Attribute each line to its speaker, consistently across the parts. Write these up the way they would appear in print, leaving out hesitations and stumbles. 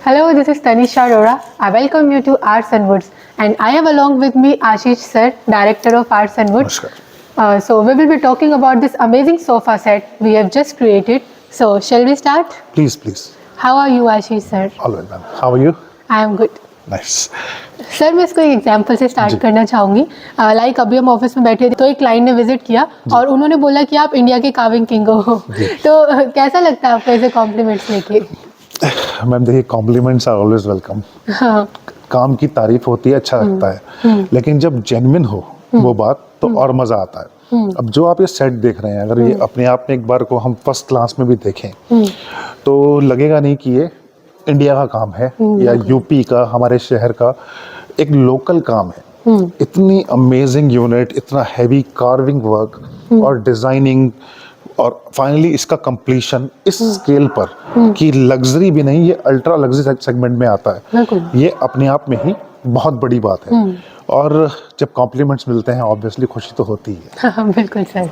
Speaker 1: Hello, this is Tanisha Arora. I welcome you to Arts and Woods, and I have along with me Ashish sir, Director of Arts and Woods. So we will be talking about this amazing sofa set we have just created. So shall we start?
Speaker 2: Please.
Speaker 1: How are you, Ashish sir?
Speaker 2: All well, ma'am. How are you?
Speaker 1: I am good.
Speaker 2: Nice.
Speaker 1: Sir मैं इसको एक example से start करना चाहूँगी. Like अभी हम office में बैठे थे तो एक क्लाइंट ने विजिट किया और उन्होंने बोला कि आप इंडिया के कार्विंग किंग हो. तो कैसा लगता है आपको ऐसे कॉम्प्लीमेंट्स लेके?
Speaker 2: मैम देखिए, कॉम्प्लीमेंट्स आर ऑलवेज वेलकम. काम की तारीफ होती है, अच्छा लगता है, लेकिन जब जेन्युइन हो वो बात तो और मजा आता है. अब जो आप ये सेट देख रहे हैं, अगर ये अपने आप में एक बार को हम फर्स्ट क्लास में भी देखें तो लगेगा नहीं कि ये इंडिया का काम है या यूपी का, हमारे शहर का एक लोकल काम है. इतनी अमेजिंग यूनिट, इतना हैवी कार्विंग वर्क और डिजाइनिंग और फाइनली इसका कंप्लीशन इस स्केल पर कि लग्जरी भी नहीं, ये अल्ट्रा लग्जरी सेगमेंट में आता है. ये अपने आप में ही बहुत बड़ी बात है. और जब कॉम्प्लीमेंट्स मिलते हैं ऑब्वियसली खुशी तो होती है.
Speaker 1: बिल्कुल sir.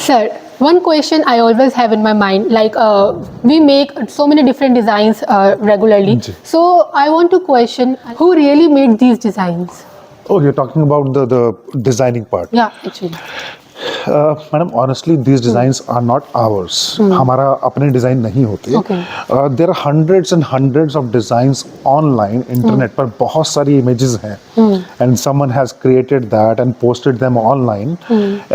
Speaker 1: Sir, one question I always have in my mind, like we make so many different designs regularly. So I want to question who really made these designs?
Speaker 2: Oh, you're talking about the designing part.
Speaker 1: Yeah, actually.
Speaker 2: Madam, honestly, these designs are not ours. हमारा अपने design नहीं होते. There are hundreds and hundreds of designs online, internet पर बहुत सारी images हैं, and someone has created that and posted them online.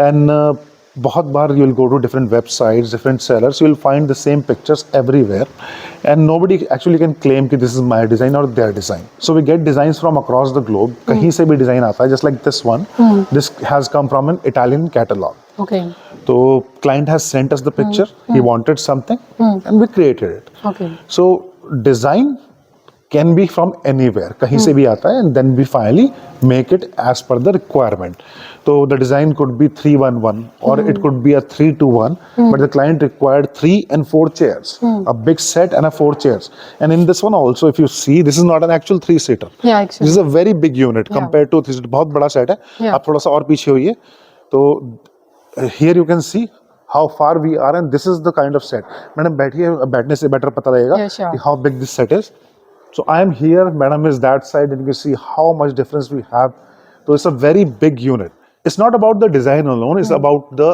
Speaker 2: And बहुत बार you will go to different websites, different sellers, you will find the same pictures everywhere, and nobody actually can claim कि this is my design or their design. So we get designs from across the globe. कहीं से भी design आता है, just like this one. This has come from an Italian catalog.
Speaker 1: Okay.
Speaker 2: So client has sent us the picture. He wanted something, and we created it.
Speaker 1: Okay.
Speaker 2: So design can be from anywhere, कहीं से भी आता है, and then we finally make it as per the requirement. So the design could be 3-1-1 or it could be a 3-2-1, but the client required 3 and 4 chairs, a big set and a 4 chairs. And in this one also, if you see, this is not an actual 3-seater.
Speaker 1: Yeah, actually.
Speaker 2: This is a very big unit compared to 3-seater. बहुत बड़ा set है. आप थोड़ा सा और पीछे होइए तो here you can see how far we are, and this is the kind of set. Madam बैठिए, बैठने से बेटर पता लगेगा कि how big this set is. So I am here, madam is that side, and you can see how much difference we have. So it's a very big unit. It's not about the design alone, it's about the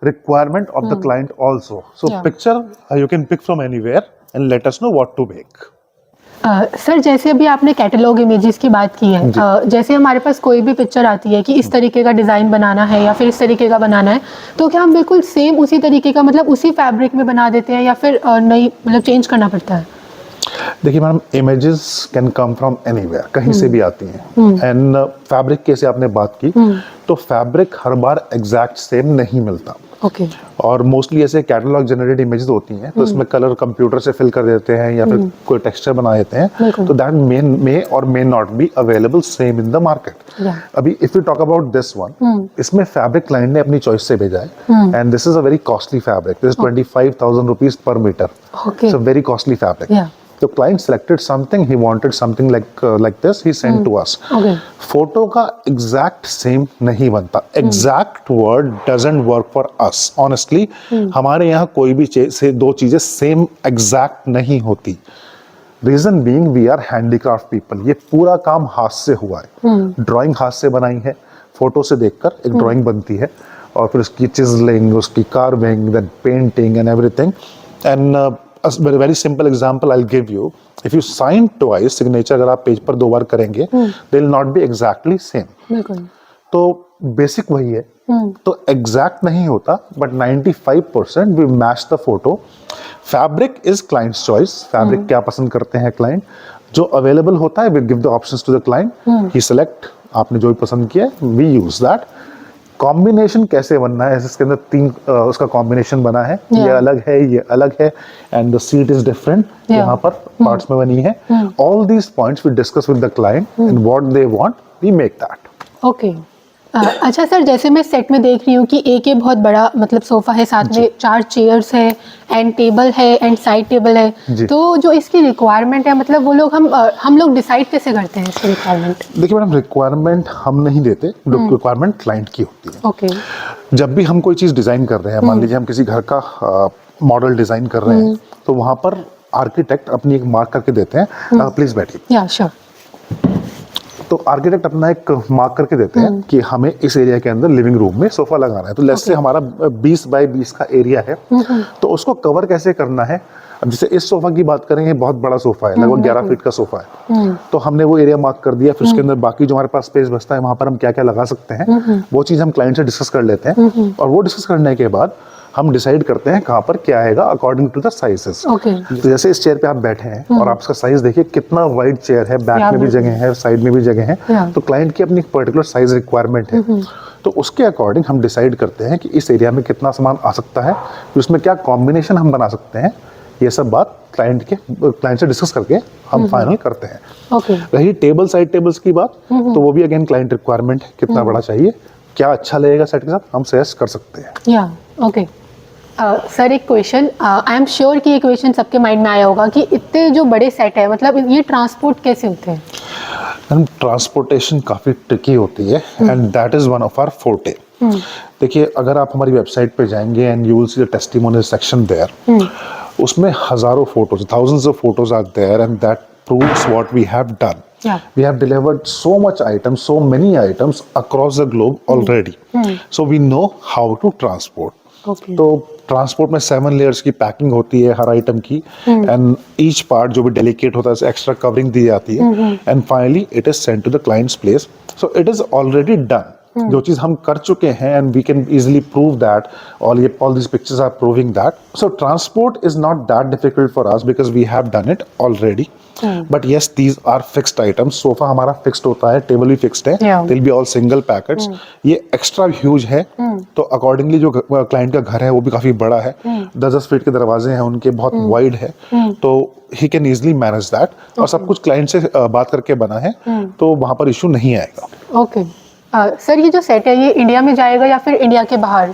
Speaker 2: requirement of the client also. So picture you can pick from anywhere and let us know what to make.
Speaker 1: Sir, जैसे अभी आपने catalogue images की बात की है, जैसे हमारे पास कोई भी पिक्चर आती है कि इस तरीके का डिज़ाइन बनाना है या फिर इस तरीके का बनाना है, तो क्या हम बिल्कुल सेम उसी तरीके का, मतलब उसी फैब्रिक में बना देते हैं या फिर नहीं, मतलब चेंज करना पड़ता है?
Speaker 2: देखिए madam, images can come from anywhere, कहीं से भी आती हैं. एंड फैब्रिक कैसे आपने बात की, तो फैब्रिक हर बार एग्जैक्ट सेम नहीं मिलता. और मोस्टली ऐसे कैटलॉग जनरेटेड इमेजेस होती हैं, तो इसमें कलर कंप्यूटर से फिल कर देते हैं या फिर कोई टेक्सचर बना देते हैं, तो that may or may not be available same in the market. अभी if you talk about this one, इसमें फैब्रिक क्लाइंट ने अपनी चॉइस से भेजा है, and this is a very costly fabric. This is 25,000 rupees per metre. It's a very costly fabric. The client selected something, he wanted something like this, he sent to us. Photo का exact same नहीं बनता. Exact word doesn't work for us. Honestly, हमारे यहाँ कोई भी दो चीजें same exact नहीं होती. Reason being, we are handicraft people. ये पूरा काम हाथ से हुआ है. ड्राइंग हाथ से बनाई है, फोटो से देखकर एक ड्राइंग बनती है, और फिर उसकी चिजलिंग, उसकी carving, then painting and everything. And a very simple example I'll give you. If you sign twice, signature अगर आप पेज पर 2 बार करेंगे, they will not be exactly same. तो बेसिक वही है. तो एग्जैक्ट नहीं होता, but 95% we match the photo. Fabric is client's choice. Fabric क्या पसंद करते हैं क्लाइंट, जो अवेलेबल होता है we give the options to the client. He select, आपने जो भी पसंद किया है, we use that. कॉम्बिनेशन कैसे बनना है, इसके अंदर 3 उसका कॉम्बिनेशन बना है. ये अलग है, ये अलग है, and the seat is different. यहाँ पर पार्ट्स में बनी है. All these points we discuss with the client and what they want, we make that.
Speaker 1: Okay. अच्छा सर, जैसे मैं सेट में देख रही हूँ कि एक बहुत बड़ा मतलब सोफा है, साथ में 4 चेयर्स है, एंड टेबल है, एंड साइड टेबल है, तो जो इसकी रिक्वायरमेंट है, मतलब वो लोग हम लोग डिसाइड कैसे करते हैं इसकी रिक्वायरमेंट? देखिए
Speaker 2: मैडम, रिक्वायरमेंट हम नहीं देते, रिक्वायरमेंट क्लाइंट की होती है. जब भी हम कोई चीज़ डिज़ाइन कर रहे हैं, मान लीजिए हम किसी घर का मॉडल डिज़ाइन कर रहे हैं, तो वहाँ पर आर्किटेक्ट अपनी एक मार्क करके देते हैं। प्लीज बैठिए।
Speaker 1: या श्योर।
Speaker 2: तो आर्किटेक्ट अपना एक मार्क करके देते हैं कि हमें इस एरिया के अंदर लिविंग रूम में सोफा लगाना है। तो लेट्स से हमारा 20 बाय 20 का एरिया है, तो उसको कवर कैसे करना है। अब जैसे इस सोफा की बात करें, ये बहुत बड़ा सोफा है, लगभग 11 फीट का सोफा है। तो हमने वो एरिया मार्क कर दिया, फिर उसके अंदर बाकी जो हमारे पास स्पेस बचता है वहां पर हम क्या क्या लगा सकते हैं, वो चीज हम क्लाइंट से डिस्कस कर लेते हैं। और वो डिस्कस करने के बाद हम डिसाइड करते हैं कहाँ पर क्या आएगा अकॉर्डिंग टू द साइजेस। तो जैसे इस चेयर पे आप बैठे हैं और आप इसका साइज देखिए कितना वाइड चेयर है, बैक में भी जगह है, साइड में भी जगह है। तो क्लाइंट की अपनी पर्टिकुलर साइज रिक्वायरमेंट है, तो उसके अकॉर्डिंग हम डिसाइड करते हैं कि इस एरिया में कितना सामान आ सकता है, तो उसमें क्या कॉम्बिनेशन हम बना सकते हैं। ये सब बात क्लाइंट से डिस्कस करके हम फाइनल करते हैं। रही टेबल साइड टेबल्स की बात, तो वो भी अगेन क्लाइंट रिक्वायरमेंट है, कितना बड़ा चाहिए, क्या अच्छा लगेगा सेट के साथ, हम सजेस्ट कर सकते हैं।
Speaker 1: या ओके सर, एक क्वेश्चन, आई एम श्योर कि ये क्वेश्चन सबके माइंड में आया होगा कि इतने जो बड़े सेट है, मतलब ये ट्रांसपोर्ट कैसे होते हैं?
Speaker 2: ट्रांसपोर्टेशन काफ़ी ट्रिकी होती है and that is one of our forte. देखिए, अगर आप हमारी वेबसाइट पे जाएंगे and you will see the testimonial section there, उसमें हजारों photos, thousands of photos are there and that proves what we have done. We have delivered so much items, so many items across the globe already. So we know how to transport. तो transport में 7 layers की packing होती है हर item की, and each part जो भी delicate होता है एक्स्ट्रा कवरिंग दी जाती है, and finally it is sent to the client's place. So it is already done. जो चीज हम कर चुके हैं and we can easily prove that, all these pictures are proving that. So transport is not that difficult for us because we have done it already. But yes, these are fixed items. Sofa हमारा fixed होता है, table भी fixed है, they'll be all single packets. ये extra huge है, तो accordingly जो client का घर है वो भी काफी बड़ा है, 10-10 फीट के दरवाजे हैं उनके, बहुत वाइड है, तो he can easily manage that. और सब कुछ क्लाइंट से बात करके बना है, तो वहां पर इशू नहीं आएगा।
Speaker 1: ओके सर, ये जो सेट है ये इंडिया में जाएगा या फिर इंडिया के बाहर?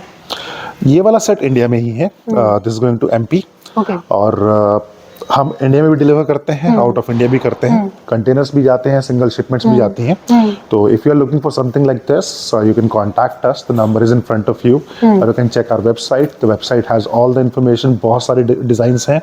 Speaker 2: ये वाला सेट इंडिया में ही है, this is going to MP. और हम इंडिया में भी डिलीवर करते हैं, आउट ऑफ इंडिया भी करते हैं, कंटेनर्स भी जाते हैं, सिंगल शिपमेंट्स भी जाती हैं। तो if you are looking for something like this, you can contact us, the number is in front of you, और you can check our website. The website has all the information, बहुत सारे designs हैं,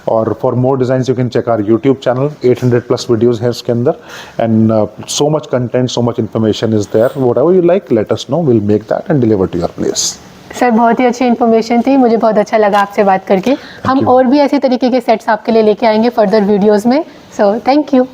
Speaker 2: और for more designs you can check our YouTube channel, 800+ videos हैं उसके अंदर, and so much content, so much information is there. Whatever you like, let us know, will make that and deliver to your place.
Speaker 1: Sir, बहुत ही अच्छी information थी, मुझे बहुत अच्छा लगा आपसे बात करके। हम और भी ऐसे तरीके के सेट्स आपके लिए लेके आएंगे फर्दर वीडियोस में। So thank you.